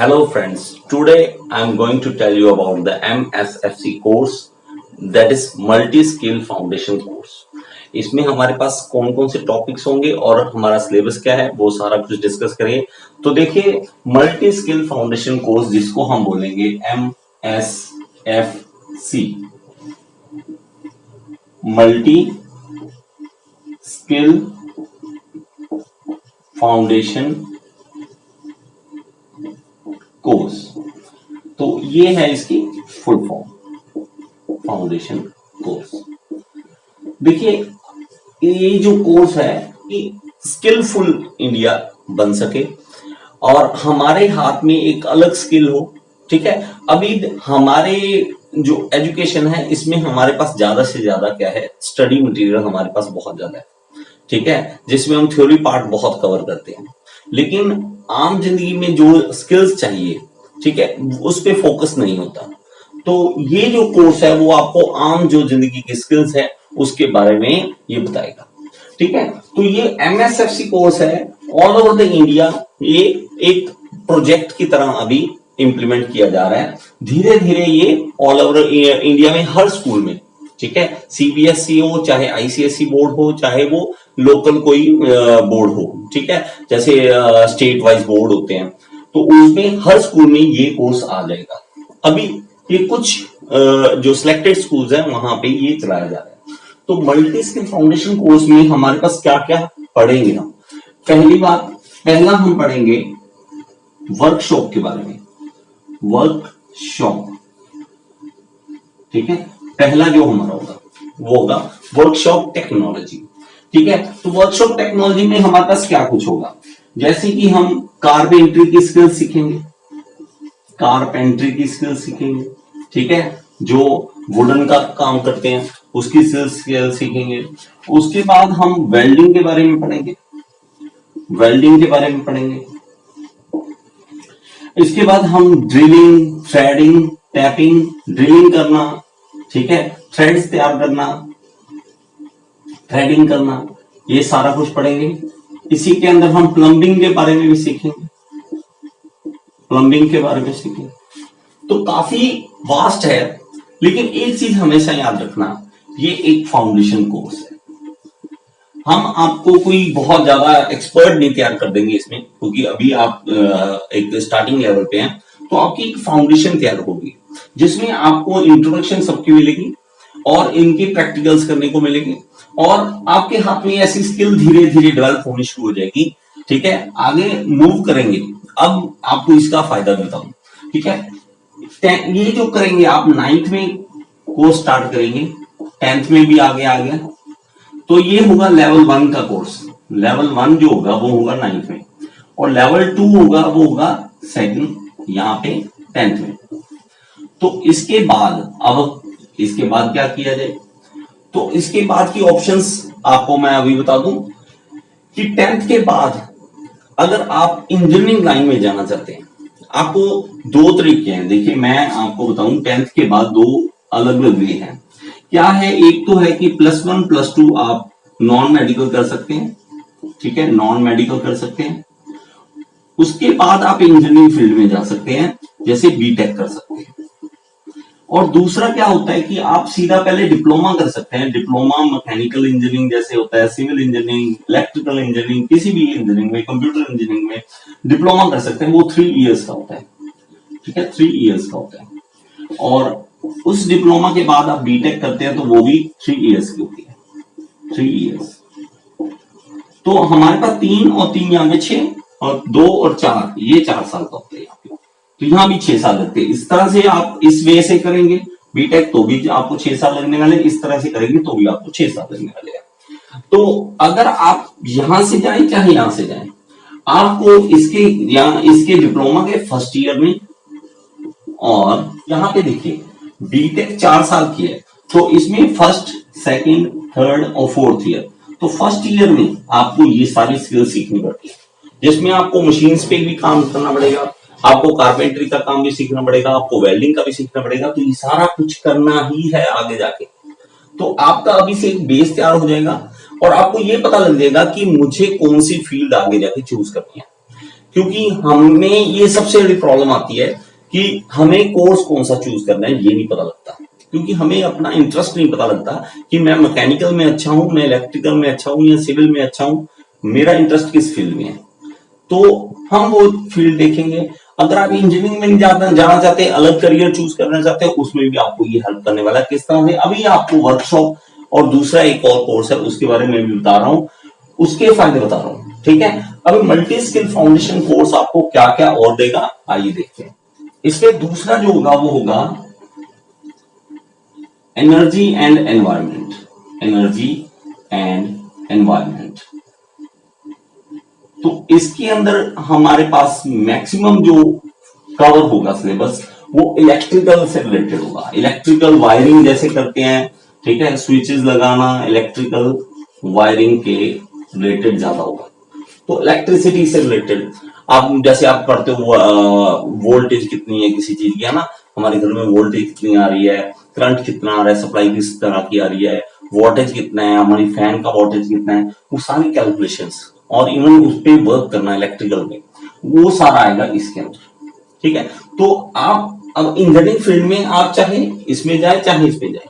Hello friends, today I am going to tell you about the MSFC course that is Multi Skill Foundation course। इसमें हमारे पास कौन कौन से topics होंगे और हमारा सिलेबस क्या है वो सारा कुछ डिस्कस करेंगे। तो देखिए मल्टी स्किल फाउंडेशन कोर्स जिसको हम बोलेंगे MSFC multi skill foundation course, तो ये है इसकी फुल फॉर्म फाउंडेशन कोर्स। देखिए ये जो कोर्स है कि स्किलफुल इंडिया बन सके और हमारे हाथ में एक अलग स्किल हो। ठीक है, अभी हमारे जो एजुकेशन है इसमें हमारे पास ज्यादा से ज्यादा क्या है, स्टडी मटेरियल हमारे पास बहुत ज्यादा है। ठीक है, जिसमें हम थ्योरी पार्ट बहुत कवर करते हैं, लेकिन आम जिंदगी में जो स्किल्स चाहिए, ठीक है, उस पे फोकस नहीं होता। तो ये जो कोर्स है वो आपको आम जो जिंदगी की स्किल्स है उसके बारे में ये बताएगा। ठीक है, तो ये MSFC कोर्स है ऑल ओवर द इंडिया। ये एक प्रोजेक्ट की तरह अभी इंप्लीमेंट किया जा रहा है, धीरे धीरे ये ऑल ओवर इंडिया में हर स्कूल में। ठीक है, CBSE हो चाहे ICSE बोर्ड हो चाहे वो लोकल कोई बोर्ड हो, ठीक है, जैसे स्टेट वाइज बोर्ड होते हैं, तो उसमें हर स्कूल में ये कोर्स आ जाएगा। अभी ये कुछ जो सिलेक्टेड स्कूल्स हैं वहां पे ये चलाया जा रहा है। तो मल्टी स्किल फाउंडेशन कोर्स में हमारे पास क्या क्या पढ़ेंगे हम। पहला हम पढ़ेंगे वर्कशॉप के बारे में। वर्कशॉप, ठीक है, पहला जो हमारा होगा वो होगा वर्कशॉप टेक्नोलॉजी। ठीक है, तो वर्कशॉप टेक्नोलॉजी में हमारे पास क्या कुछ होगा, जैसे कि हम कारपेंट्री की स्किल सीखेंगे, ठीक है, जो वुडन का काम करते हैं उसकी स्किल सीखेंगे। उसके बाद हम वेल्डिंग के बारे में पढ़ेंगे, इसके बाद हम ड्रिलिंग, थ्रेडिंग, टैपिंग, ड्रिलिंग करना, ठीक है, थ्रेड्स तैयार करना, थ्रेडिंग करना, ये सारा कुछ पढ़ेंगे। इसी के अंदर हम प्लम्बिंग के बारे में भी सीखेंगे, तो काफी वास्ट है। लेकिन एक चीज हमेशा याद रखना, ये एक फाउंडेशन कोर्स है। हम आपको कोई बहुत ज्यादा एक्सपर्ट नहीं तैयार कर देंगे इसमें, क्योंकि अभी आप एक स्टार्टिंग लेवल पे हैं। तो आपकी एक फाउंडेशन तैयार होगी जिसमें आपको इंट्रोडक्शन सबकी मिलेगी और इनकी प्रैक्टिकल्स करने को मिलेगी और आपके हाथ में ऐसी स्किल धीरे धीरे डेवलप होनी शुरू हो जाएगी। ठीक है, आगे मूव करेंगे। अब आपको इसका फायदा बताऊं, ठीक है, ये जो करेंगे आप 9th में कोर्स स्टार्ट करेंगे, 10th में भी आगे आ गया, तो ये होगा लेवल 1 का कोर्स। लेवल 1 जो होगा वो होगा 9th में और लेवल 2 होगा वो होगा 2nd यहाँ पे 10th में। तो इसके बाद क्या किया जाए, तो इसके बाद की ऑप्शंस आपको मैं अभी बता दूं कि 10th के बाद अगर आप इंजीनियरिंग लाइन में जाना चाहते हैं, आपको 2 तरीके हैं। देखिए मैं आपको बताऊं, 10th के बाद 2 अलग अलग वे हैं। क्या है, एक तो है कि +1 +2 आप नॉन मेडिकल कर सकते हैं, ठीक है, नॉन मेडिकल कर सकते हैं। उसके बाद आप इंजीनियरिंग फील्ड में जा सकते हैं, जैसे B.Tech कर सकते हैं। और दूसरा क्या होता है कि आप सीधा पहले डिप्लोमा कर सकते हैं। डिप्लोमा मैकेनिकल इंजीनियरिंग जैसे होता है, सिविल इंजीनियरिंग, इलेक्ट्रिकल इंजीनियरिंग, किसी भी इंजीनियरिंग में, कंप्यूटर इंजीनियरिंग में डिप्लोमा कर सकते हैं। वो 3 इयर्स का होता है, ठीक है, 3 इयर्स का होता है। और उस डिप्लोमा के बाद आप B.Tech करते हैं तो वो भी 3 इयर्स की होती है, 3 इयर्स। तो हमारे पास 3 और 3 यहाँ पे 6 और 2 और 4, ये 4 साल का होता है यहाँ पे। तो यहां भी 6 साल लगते हैं। इस तरह से आप इस वे से करेंगे B.Tech तो भी आपको 6 साल लगने वाले, इस तरह से करेंगे तो भी आपको 6 साल लगने वाले हैं। तो अगर आप यहां से जाएं चाहे यहां से जाएं, आपको इसके डिप्लोमा के फर्स्ट ईयर में, और यहां पे देखिए B.Tech 4 साल की है, तो इसमें फर्स्ट, सेकंड, थर्ड और 4th ईयर। तो फर्स्ट ईयर में आपको ये सारी स्किल सीखनी पड़ती है, जिसमें आपको मशीन्स पे भी काम करना पड़ेगा, आपको कारपेंट्री का काम भी सीखना पड़ेगा, आपको वेल्डिंग का भी सीखना पड़ेगा। तो ये सारा कुछ करना ही है आगे जाके। तो आपका अभी से एक बेस तैयार हो जाएगा और आपको ये पता लग जाएगा कि मुझे कौन सी फील्ड आगे जाके चूज करनी है। क्योंकि हमें ये सबसे बड़ी प्रॉब्लम आती है कि हमें कोर्स कौन सा चूज करना है ये नहीं पता लगता, क्योंकि हमें अपना इंटरेस्ट नहीं पता लगता कि मैं मैकेनिकल में अच्छा हूं, मैं इलेक्ट्रिकल में अच्छा हूं या सिविल में अच्छा हूं, मेरा इंटरेस्ट किस फील्ड में है। तो हम वो फील्ड देखेंगे। अगर आप इंजीनियरिंग में नहीं जाना चाहते, अलग करियर चूज करना चाहते हैं, उसमें भी आपको ये हेल्प करने वाला है। किस तरह से, अभी आपको वर्कशॉप और दूसरा एक और कोर्स है उसके बारे में भी बता रहा हूं, उसके फायदे बता रहा हूं, ठीक है। अभी मल्टी स्किल फाउंडेशन कोर्स आपको क्या क्या और देगा, आइए देखते हैं। इसमें दूसरा जो होगा वो होगा energy and environment. Energy and environment, तो इसके अंदर हमारे पास मैक्सिमम जो कवर होगा सिलेबस वो इलेक्ट्रिकल से रिलेटेड होगा। इलेक्ट्रिकल वायरिंग जैसे करते हैं, ठीक है, स्विचेस लगाना, इलेक्ट्रिकल वायरिंग के रिलेटेड ज्यादा होगा। तो इलेक्ट्रिसिटी से रिलेटेड आप जैसे आप पढ़ते हो वोल्टेज कितनी है किसी चीज की, है ना, हमारे घर में वोल्टेज कितनी आ रही है, करंट कितना आ रहा है, सप्लाई किस तरह की आ रही है, वोल्टेज कितना है, हमारी फैन का वोल्टेज कितना है, वो सारी कैलकुलेशंस और इवन उस पर वर्क करना इलेक्ट्रिकल में, वो सारा आएगा इसके अंदर, ठीक है। तो आप अब इंजीनियरिंग फील्ड में आप चाहे इसमें जाए चाहे इसमें जाए,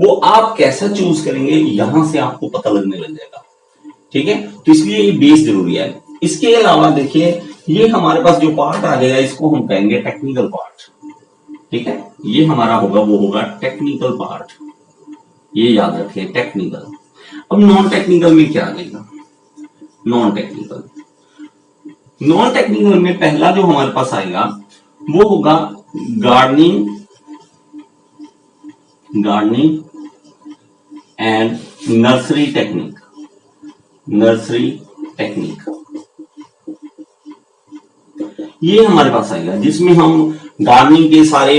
वो आप कैसा चूज करेंगे यहां से आपको पता लगने लग जाएगा, ठीक है। तो इसलिए ये बेस जरूरी है। इसके अलावा देखिए ये हमारे पास जो पार्ट आ जाएगा इसको हम कहेंगे टेक्निकल पार्ट, ठीक है। ये हमारा होगा वो होगा टेक्निकल पार्ट, ये याद रखिए टेक्निकल। अब नॉन टेक्निकल में क्या आ जाएगा, नॉन टेक्निकल, नॉन टेक्निकल में पहला जो हमारे पास आएगा वो होगा gardening, gardening and nursery technique, nursery technique, ये हमारे पास आएगा जिसमें हम गार्डनिंग के सारे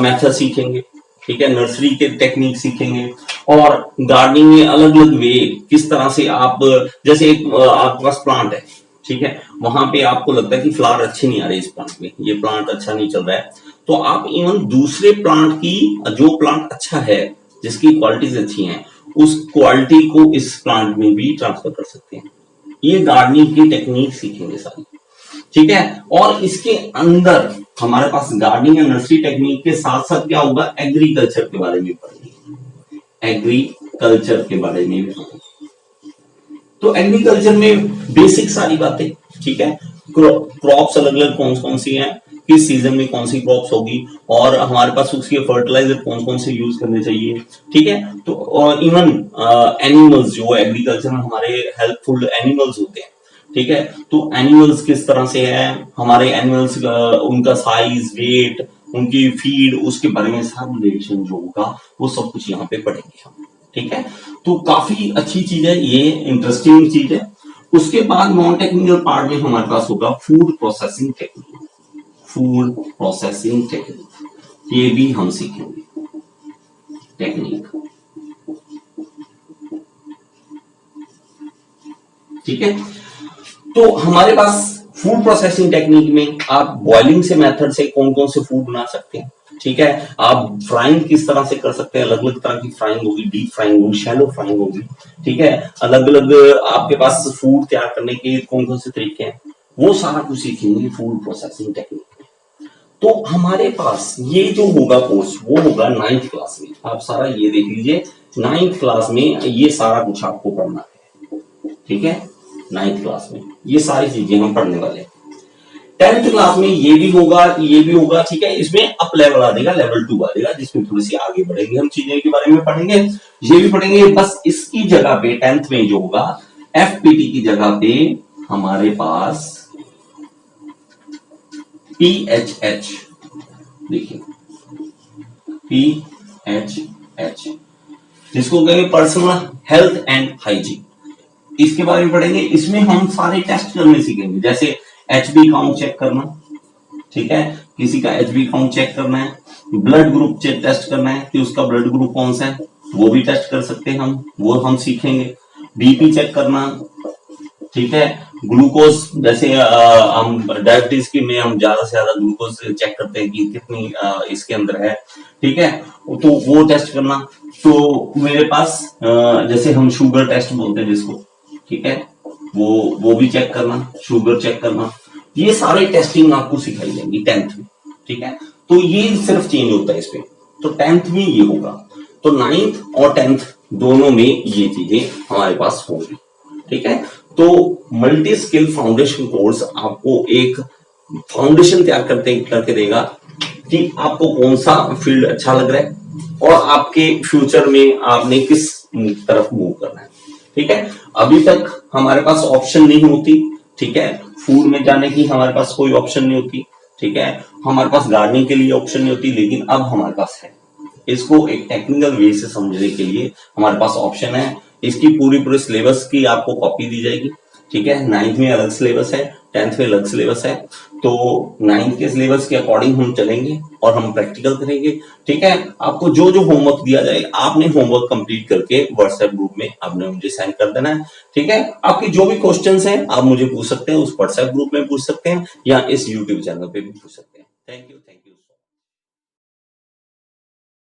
मेथड सीखेंगे, ठीक है, नर्सरी के टेक्निक सीखेंगे और गार्डनिंग में अलग अलग वे, किस तरह से आप, जैसे एक आपके पास प्लांट है, ठीक है, वहां पे आपको लगता है कि फ्लावर अच्छे नहीं आ रहे इस प्लांट में, ये प्लांट अच्छा नहीं चल रहा है, तो आप इवन दूसरे प्लांट की, जो प्लांट अच्छा है जिसकी क्वालिटीज अच्छी हैं, उस क्वालिटी को इस प्लांट में भी ट्रांसफर कर सकते हैं। ये गार्डनिंग की टेक्निक सीखेंगे सारी, ठीक है। और इसके अंदर हमारे पास गार्डनिंग या नर्सरी टेक्निक के साथ साथ क्या होगा, एग्रीकल्चर के बारे में पढ़ेंगे, एग्रीकल्चर के बारे में भी पढ़ेंगे। तो एग्रीकल्चर में बेसिक सारी बातें, ठीक है, क्रॉप्स अलग अलग कौन कौन सी हैं, किस सीजन में कौन सी क्रॉप्स होगी, और हमारे पास उसके फर्टिलाइजर कौन कौन से यूज करने चाहिए, ठीक है। तो इवन एनिमल्स जो एग्रीकल्चर में हमारे हेल्पफुल एनिमल्स होते हैं, ठीक है, तो एनिमल्स किस तरह से है, हमारे एनिमल्स उनका साइज, वेट, उनकी फीड, उसके बारे में सब रिलेशन जो होगा वो सब कुछ यहाँ पे पढ़ेंगे हम, ठीक है। तो काफी अच्छी चीज है ये, इंटरेस्टिंग चीज है। उसके बाद नॉन टेक्निकल पार्ट में हमारे पास होगा food processing technique, food processing technique, ये भी हम सीखेंगे टेक्निक, ठीक है। तो हमारे पास फूड प्रोसेसिंग टेक्निक में आप बॉइलिंग से मेथड से कौन कौन से फूड बना सकते हैं, ठीक है, आप फ्राइंग किस तरह से कर सकते हैं, अलग अलग तरह की फ्राइंग होगी, डीप फ्राइंग होगी, शैलो फ्राइंग होगी, ठीक है, अलग अलग आपके पास फूड तैयार करने के कौन कौन से तरीके हैं, वो सारा कुछ सीखेंगे फूड प्रोसेसिंग टेक्निक में। तो हमारे पास ये जो होगा कोर्स वो होगा 9th क्लास में, आप सारा ये देख लीजिए, 9th क्लास में ये सारा कुछ आपको पढ़ना है, ठीक है, 9th क्लास में ये सारी चीजें हम पढ़ने वाले हैं। 10th क्लास में ये भी होगा, ये भी होगा, ठीक है, इसमें अप लेवल आ जाएगा, लेवल 2 आ जाएगा, जिसमें थोड़ी सी आगे बढ़ेंगे, हम चीजें के बारे में पढ़ेंगे, ये भी पढ़ेंगे। बस इसकी जगह पे 10th में जो होगा एफपीटी की जगह पे हमारे पास पीएचएच, देखिए पीएचएच, जिसको कहेंगे पर्सनल हेल्थ एंड हाइजीन, इसके बारे में पढ़ेंगे। इसमें हम सारे टेस्ट करने सीखेंगे, जैसे एचबी काउंट चेक करना, ठीक है, किसी का एचबी काउंट चेक करना है, ब्लड ग्रुप टेस्ट करना है कि उसका ब्लड ग्रुप कौन सा है, वो भी टेस्ट कर सकते हैं हम, वो हम सीखेंगे। बीपी चेक करना, ठीक है, ग्लूकोज, जैसे हम डायबिटीज की में हम ज्यादा से ज्यादा ग्लूकोज चेक करते हैं कि कितनी इसके अंदर है, ठीक है, तो वो टेस्ट करना। तो मेरे पास जैसे हम शुगर टेस्ट बोलते हैं जिसको, ठीक है, वो भी चेक करना, शुगर चेक करना। ये सारे टेस्टिंग आपको सिखाई जाएंगी 10th में, ठीक है। तो ये सिर्फ चेंज होता है इसमें, तो 10th में ये होगा, तो 9th और 10th दोनों में ये चीजें हमारे पास होंगी, ठीक है। तो मल्टी स्किल फाउंडेशन कोर्स आपको एक फाउंडेशन तैयार करके देगा कि आपको कौन सा फील्ड अच्छा लग रहा है और आपके फ्यूचर में आपने किस तरफ मूव करना है, ठीक है। अभी तक हमारे पास ऑप्शन नहीं होती, ठीक है, फूड में जाने की हमारे पास कोई ऑप्शन नहीं होती, ठीक है, हमारे पास गार्डनिंग के लिए ऑप्शन नहीं होती, लेकिन अब हमारे पास है। इसको एक टेक्निकल वे से समझने के लिए हमारे पास ऑप्शन है। इसकी पूरी सिलेबस की आपको कॉपी दी जाएगी, ठीक है। 9th में अलग सिलेबस है, 10th में अलग सिलेबस है, तो 9th के सिलेबस के अकॉर्डिंग हम चलेंगे और हम प्रैक्टिकल करेंगे, ठीक है। आपको जो जो होमवर्क दिया जाए आपने होमवर्क कंप्लीट करके व्हाट्सएप ग्रुप में आपने मुझे सेंड कर देना है, ठीक है। आपके जो भी क्वेश्चंस हैं आप मुझे पूछ सकते हैं, उस व्हाट्सएप ग्रुप में पूछ सकते हैं या इस यूट्यूब चैनल पे भी पूछ सकते हैं। Thank you.